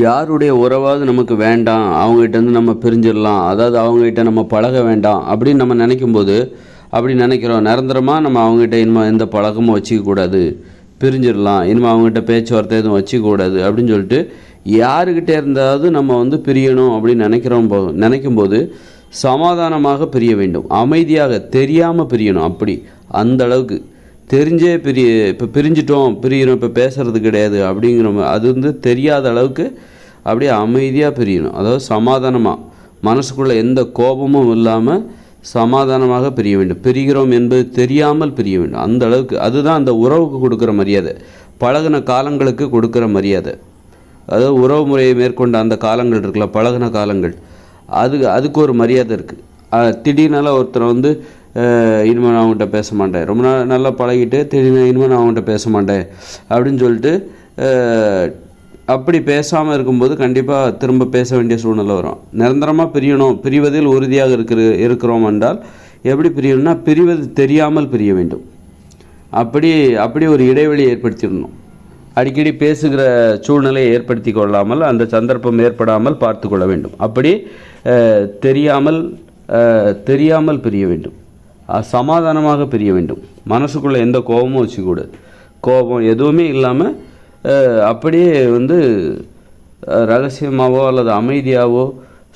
யாருடைய உறவாவது நமக்கு வேண்டாம், அவங்ககிட்டேருந்து நம்ம பிரிஞ்சிடலாம், அதாவது அவங்ககிட்ட நம்ம பழக வேண்டாம் அப்படின்னு நம்ம நினைக்கும்போது, அப்படி நினைக்கிறோம் நிரந்தரமாக நம்ம அவங்ககிட்ட இனிமேல் எந்த பழக்கமும் வச்சுக்கக்கூடாது, பிரிஞ்சிடலாம், இனிமேல் அவங்ககிட்ட பேச்சுவார்த்தை எதுவும் வச்சுக்கக்கூடாது அப்படின்னு சொல்லிட்டு யாருக்கிட்டே இருந்தாவது நம்ம பிரியணும் அப்படின்னு நினைக்கும்போது சமாதானமாக பிரிய வேண்டும், அமைதியாக, தெரியாமல் பிரியணும். அப்படி அந்த அளவுக்கு தெரிஞ்சே இப்போ பிரிஞ்சிட்டோம், பிரியணும், இப்போ பேசுகிறது கிடையாது அப்படிங்கிற அது தெரியாத அளவுக்கு அப்படியே அமைதியாக பிரியணும். அதாவது சமாதானமாக, மனசுக்குள்ளே எந்த கோபமும் இல்லாமல் சமாதானமாக பிரிய வேண்டும். பிரிகிறோம் என்பது தெரியாமல் பிரிய வேண்டும். அந்த அளவுக்கு அதுதான் அந்த உறவுக்கு கொடுக்குற மரியாதை, பழகின காலங்களுக்கு கொடுக்குற மரியாதை. அதாவது உறவு முறையை மேற்கொண்ட அந்த காலங்கள் இருக்குல்ல, பழகின காலங்கள், அதுக்கு ஒரு மரியாதை இருக்குது. திடீர்னால ஒருத்தரை இனிமேல் நான் அவங்ககிட்ட பேச மாட்டேன், ரொம்ப நாள் நல்லா பழகிட்டு திடீர்னு இனிமேல் நான் அவங்ககிட்ட பேச மாட்டேன் அப்படின்னு சொல்லிட்டு அப்படி பேசாமல் இருக்கும்போது கண்டிப்பாக திரும்ப பேச வேண்டிய சூழ்நிலை வரும். நிரந்தரமாக பிரியணும், பிரிவதில் உறுதியாக இருக்கிறோம் என்றால் எப்படி பிரியணும்னா பிரிவது தெரியாமல் பிரிய வேண்டும். அப்படி ஒரு இடைவெளி ஏற்படுத்திடணும். அடிக்கடி பேசுகிற சூழ்நிலையை ஏற்படுத்தி கொள்ளாமல், அந்த சந்தர்ப்பம் ஏற்படாமல் பார்த்து கொள்ள வேண்டும். அப்படி தெரியாமல் பிரிய வேண்டும், சமாதானமாக பிரிய வேண்டும். மனசுக்குள்ளே எந்த கோபமும் வச்சுக்கூடாது, கோபம் எதுவுமே இல்லாமல் அப்படியே ரகசியமாகவோ அல்லது அமைதியாகவோ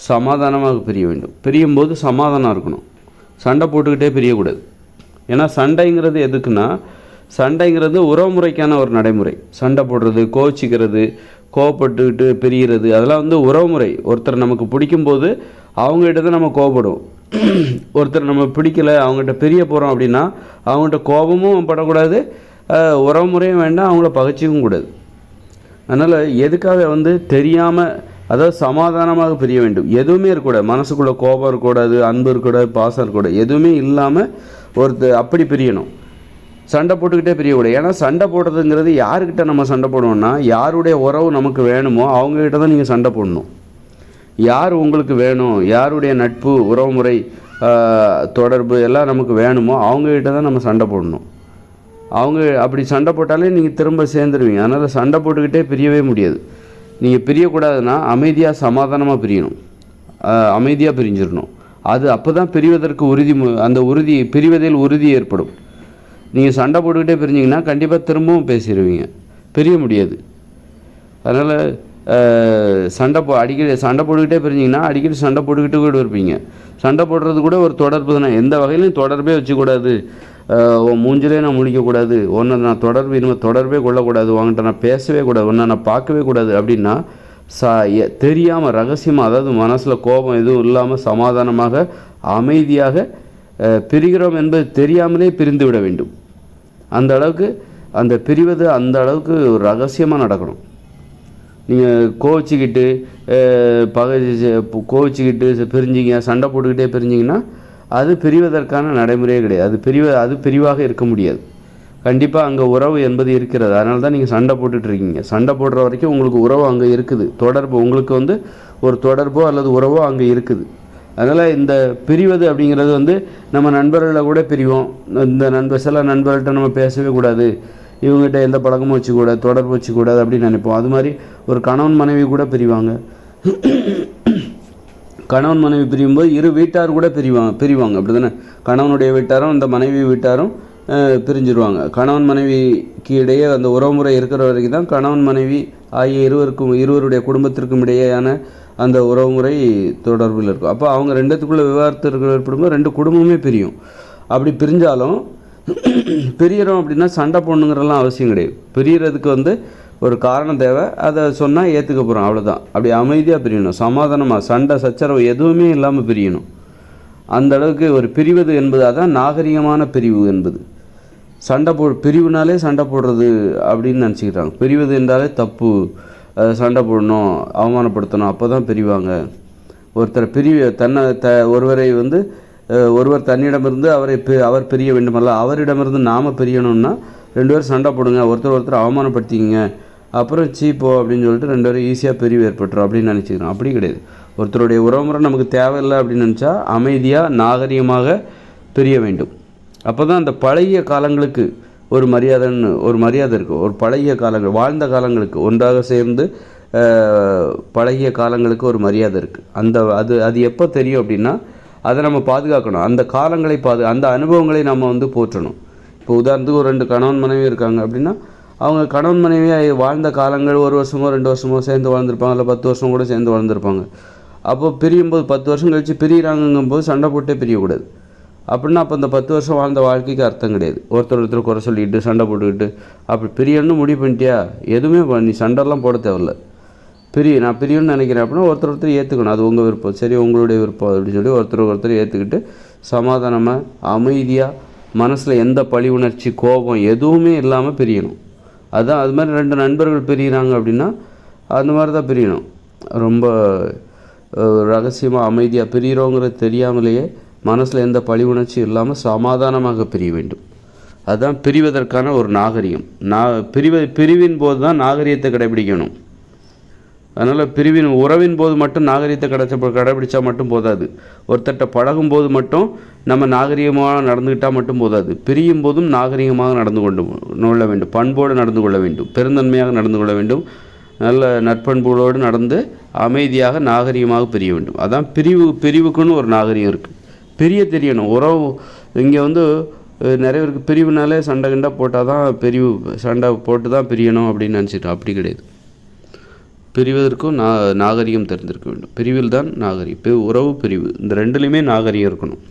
சமாதானமாக பிரிய வேண்டும். பிரியும்போது சமாதானம் இருக்கணும், சண்டை போட்டுக்கிட்டே பிரியக்கூடாது. ஏன்னா சண்டைங்கிறது எதுக்குன்னா, சண்டைங்கிறது உறவுமுறைக்கான ஒரு நடைமுறை. சண்டை போடுறது, கோச்சிக்கிறது, கோவப்பட்டுக்கிட்டு பிரிகிறது, அதெல்லாம் உறவுமுறை. ஒருத்தர் நமக்கு பிடிக்கும்போது அவங்ககிட்ட தான் நம்ம கோவப்படுவோம். ஒருத்தர் நம்ம பிடிக்கலை, அவங்ககிட்ட பிரிய போகிறோம் அப்படின்னா அவங்ககிட்ட கோபமும் படக்கூடாது, உறவுமுறையும் வேண்டாம், அவங்கள பகைச்சிக்கவும் கூடாது. அதனால் எதுக்காக தெரியாமல், அதாவது சமாதானமாக பிரிய வேண்டும். எதுவுமே இருக்கக்கூடாது, மனசுக்குள்ளே கோபம் இருக்கக்கூடாது, அன்பு இருக்கக்கூடாது, பாசம் இருக்கக்கூடாது, எதுவுமே இல்லாமல் அப்படி பிரியணும். சண்டை போட்டுக்கிட்டே பிரியக்கூடாது. ஏன்னா சண்டை போடுறதுங்கிறது யாருக்கிட்ட நம்ம சண்டை போடுவோம்னா, யாருடைய உறவு நமக்கு வேணுமோ அவங்ககிட்ட தான் நீங்கள் சண்டை போடணும். யார் உங்களுக்கு வேணும், யாருடைய நட்பு, உறவுமுறை, தொடர்பு எல்லாம் நமக்கு வேணுமோ அவங்ககிட்ட தான் நம்ம சண்டை போடணும். அவங்க அப்படி சண்டை போட்டாலே நீங்கள் திரும்ப சேர்ந்துருவீங்க. அதனால் சண்டை போட்டுக்கிட்டே பிரியவே முடியாது. நீங்கள் பிரியக்கூடாதுன்னா அமைதியாக சமாதானமாக பிரியணும், அமைதியாக பிரிஞ்சிடணும். அப்போ தான் பிரிவதற்கு பிரிவதில் உறுதி ஏற்படும். நீங்கள் சண்டை போட்டுக்கிட்டே பிரிஞ்சிங்கன்னா கண்டிப்பாக திரும்பவும் பேசிடுவீங்க, பிரிய முடியாது. அதனால் அடிக்கடி சண்டை போட்டுக்கிட்டே பிரிஞ்சிங்கன்னா அடிக்கடி சண்டை போட்டுக்கிட்டு கூட இருப்பீங்க. சண்டை போடுறது கூட ஒரு தொடர்பு தானே, எந்த வகையிலையும் தொடர்பே வச்சுக்கூடாது. மூஞ்சிலே நான் முடிக்கக்கூடாது, ஒன்றை நான் இனிமேல் தொடர்பே கொள்ளக்கூடாது, உங்கள்கிட்ட நான் பேசவே கூடாது, ஒன்றை நான் பார்க்கவே கூடாது அப்படின்னா தெரியாமல் ரகசியமாக, அதாவது மனசில் கோபம் எதுவும் இல்லாமல் சமாதானமாக அமைதியாக பிரிகிறோம் என்பது தெரியாமலே பிரிந்து விட வேண்டும். அந்த அளவுக்கு அந்த பிரிவது அந்த அளவுக்கு ரகசியமாக நடக்கணும். நீங்கள் கோவிச்சிக்கிட்டு பிரிஞ்சிங்க, சண்டை போட்டுக்கிட்டே பிரிஞ்சிங்கன்னா அது பிரிவதற்கான நடைமுறையே கிடையாது. அது பிரிவாக இருக்க முடியாது. கண்டிப்பாக அங்கே உறவு என்பது இருக்கிறது. அதனால தான் நீங்கள் சண்டை போட்டுட்ருக்கீங்க. சண்டை போடுற வரைக்கும் உங்களுக்கு உறவு அங்கே இருக்குது, தொடர்பு உங்களுக்கு ஒரு தொடர்போ அல்லது உறவோ அங்கே இருக்குது. அதனால் இந்த பிரிவது அப்படிங்கிறது நம்ம நண்பர்களை கூட பிரிவோம். சில நண்பர்கள்ட்ட நம்ம பேசவே கூடாது, இவங்ககிட்ட எந்த பழக்கமும் வச்சுக்கூடாது, தொடர்பு வச்சுக்கூடாது அப்படின்னு நினைப்போம். அது மாதிரி ஒரு கணவன் மனைவி கூட பிரிவாங்க. கணவன் மனைவி பிரியும்போது இரு வீட்டார் கூட பிரிவாங்க அப்படி தானே. கணவனுடைய வீட்டாரும் இந்த மனைவி வீட்டாரும் பிரிஞ்சிருவாங்க. கணவன் மனைவிக்கு இடையே அந்த உறவுமுறை இருக்கிற வரைக்கும் தான் கணவன் மனைவி ஆகிய இருவருடைய குடும்பத்திற்கும் இடையேயான அந்த உறவுமுறை தொடர்பில் இருக்கும். அப்போ அவங்க ரெண்டுத்துக்குள்ளே விவாகரத்து ஏற்படும்போது ரெண்டு குடும்பமே பிரியும். அப்படி பிரிஞ்சாலும் பிரியறோம் அப்படின்னா சண்டை போடணுங்கிறலாம் அவசியம் கிடையாது. பிரியறதுக்கு ஒரு காரணம் தேவை, அதை சொன்னால் ஏற்றுக்க போகிறோம், அவ்வளோதான். அப்படி அமைதியாக பிரியணும், சமாதானமாக, சண்டை சச்சரவு எதுவுமே இல்லாமல் பிரியணும். அந்த அளவுக்கு ஒரு பிரிவது என்பது அதான் நாகரிகமான பிரிவு என்பது. பிரிவுனாலே சண்டை போடுறது அப்படின்னு நினச்சிக்கிறாங்க. பிரிவது என்றாலே தப்பு, சண்டை போடணும், அவமானப்படுத்தணும், அப்போ தான் பிரிவாங்க. ஒருவரை ஒருவர் தன்னிடமிருந்து அவர் பிரிய வேண்டுமல்ல, அவரிடமிருந்து நாம் பிரியணும்னா ரெண்டு பேரும் சண்டை போடுங்க, ஒருத்தர் அவமானப்படுத்திக்கிங்க, அப்புறம் சீப்போ அப்படின்னு சொல்லிட்டு ரெண்டு பேரும் ஈஸியாக பிரிவு ஏற்பட்டுரும் அப்படின்னு நினச்சிக்கிறோம். அப்படி கிடையாது. ஒருத்தருடைய உறவுமுறை நமக்கு தேவையில்லை அப்படின்னு நினச்சா அமைதியாக நாகரிகமாக பிரிய வேண்டும். அப்போ தான் அந்த பழைய காலங்களுக்கு ஒரு மரியாதை இருக்குது. ஒரு பழைய காலங்கள், வாழ்ந்த காலங்களுக்கு ஒன்றாக சேர்ந்து பழகிய காலங்களுக்கு ஒரு மரியாதை இருக்குது. அது எப்போ தெரியும் அப்படின்னா, அதை நம்ம பாதுகாக்கணும். அந்த காலங்களை அந்த அனுபவங்களை நம்ம வந்து போற்றணும். இப்போ உதாரணத்துக்கு ஒரு 2 கணவன் மனைவி இருக்காங்க அப்படின்னா, அவங்க கணவன் மனைவியாக வாழ்ந்த காலங்கள் 1 வருஷமோ 2 வருஷமோ சேர்ந்து வாழ்ந்துருப்பாங்க, இல்லை 10 வருஷம் கூட சேர்ந்து வாழ்ந்துருப்பாங்க. அப்போது பிரியும்போது 10 வருஷம் கழித்து பிரிகிறாங்கும்போது சண்டை போட்டே பிரியக்கூடாது. அப்படின்னா அப்போ அந்த 10 வருஷம் வாழ்ந்த வாழ்க்கைக்கு அர்த்தம் கிடையாது. ஒருத்தர் குறை சொல்லிக்கிட்டு சண்டை போட்டுக்கிட்டு அப்படி பிரியணும்னு முடிவு பண்ணிட்டியா, எதுவுமே நீ சண்டைலாம் போட தேவையில்ல. நான் பிரியணும்னு நினைக்கிறேன் அப்படின்னா ஒருத்தர் ஏற்றுக்கணும். அது உங்கள் விருப்பம், சரி உங்களுடைய விருப்பம் அப்படின்னு சொல்லி ஒருத்தர் ஏற்றுக்கிட்டு சமாதானமாக அமைதியாக மனசில் எந்த பழி உணர்ச்சி கோபம் எதுவுமே இல்லாமல் பிரியணும். அது மாதிரி 2 நண்பர்கள் பிரிகிறாங்க அப்படின்னா அந்த மாதிரி தான் பிரியணும். ரொம்ப ரகசியமாக அமைதியாக பிரிகிறோங்கிறது தெரியாமலேயே மனசில் எந்த பழி உணர்ச்சி இல்லாமல் சமாதானமாக பிரிய வேண்டும். அதுதான் பிரிவதற்கான ஒரு நாகரிகம். பிரிவின் போது தான் நாகரிகத்தை கடைபிடிக்கணும். அதனால் உறவின் போது மட்டும் நாகரிகத்தை கடைபிடிச்சா மட்டும் போதாது. ஒருத்தட்ட பழகும் போது மட்டும் நம்ம நாகரிகமாக நடந்துக்கிட்டால் மட்டும் போதாது. பிரியும் போதும் நாகரிகமாக நடந்து கொள்ள வேண்டும். பண்போடு நடந்து கொள்ள வேண்டும். பெருந்தன்மையாக நடந்து கொள்ள வேண்டும். நல்ல நற்பண்புகளோடு நடந்து அமைதியாக நாகரிகமாக பிரிய வேண்டும். அதான் பிரிவுக்குன்னு ஒரு நாகரிகம் இருக்குது. பிரிய தெரியணும். உறவு இங்கே வந்து நிறைய பேருக்கு பிரிவுனாலே சண்டை கிண்டை போட்டால் தான் சண்டை போட்டு தான் பிரியணும் அப்படின்னு நினச்சிட்டோம். அப்படி கிடையாது. பிரிவதற்கும் நாகரிகம் தெரிந்திருக்க வேண்டும். பிரிவில் தான் நாகரிகம். உறவு, பிரிவு இந்த 2லையுமே நாகரிகம் இருக்கணும்.